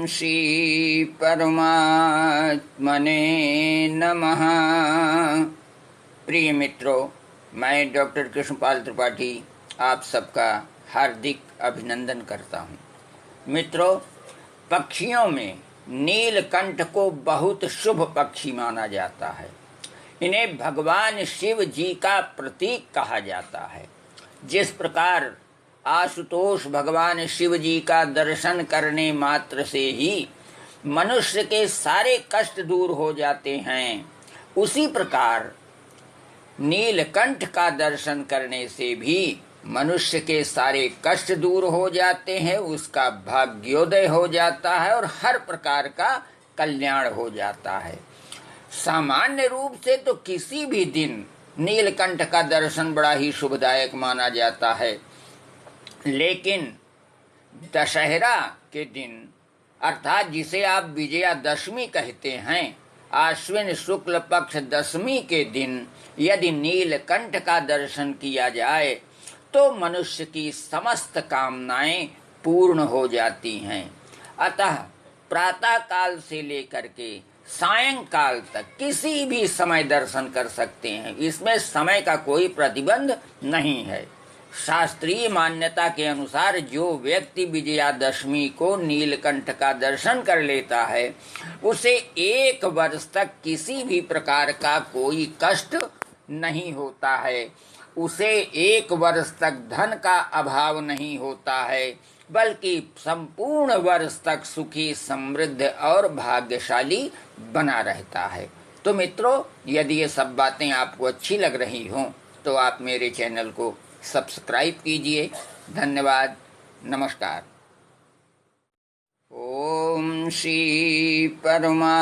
श्री परमात्मने नमः। प्रिय मित्रों, मैं डॉक्टर कृष्णपाल त्रिपाठी आप सबका हार्दिक अभिनंदन करता हूँ। मित्रों, पक्षियों में नीलकंठ को बहुत शुभ पक्षी माना जाता है। इन्हें भगवान शिव जी का प्रतीक कहा जाता है। जिस प्रकार आशुतोष भगवान शिव जी का दर्शन करने मात्र से ही मनुष्य के सारे कष्ट दूर हो जाते हैं, उसी प्रकार नीलकंठ का दर्शन करने से भी मनुष्य के सारे कष्ट दूर हो जाते हैं, उसका भाग्योदय हो जाता है और हर प्रकार का कल्याण हो जाता है। सामान्य रूप से तो किसी भी दिन नीलकंठ का दर्शन बड़ा ही शुभदायक माना जाता है, लेकिन दशहरा के दिन अर्थात जिसे आप विजयादशमी कहते हैं, आश्विन शुक्ल पक्ष दशमी के दिन यदि नीलकंठ का दर्शन किया जाए तो मनुष्य की समस्त कामनाएं पूर्ण हो जाती हैं। अतः प्रातः काल से लेकर के सायंकाल तक किसी भी समय दर्शन कर सकते हैं। इसमें समय का कोई प्रतिबंध नहीं है। शास्त्रीय मान्यता के अनुसार जो व्यक्ति विजयादशमी को नीलकंठ का दर्शन कर लेता है, उसे 1 वर्ष तक किसी भी प्रकार का कोई कष्ट नहीं होता है। उसे 1 वर्ष तक धन का अभाव नहीं होता है, बल्कि संपूर्ण वर्ष तक सुखी, समृद्ध और भाग्यशाली बना रहता है। तो मित्रों, यदि ये सब बातें आपको अच्छी लग रही हों तो आप मेरे चैनल को सब्सक्राइब कीजिए। धन्यवाद। नमस्कार। ओम श्री परमा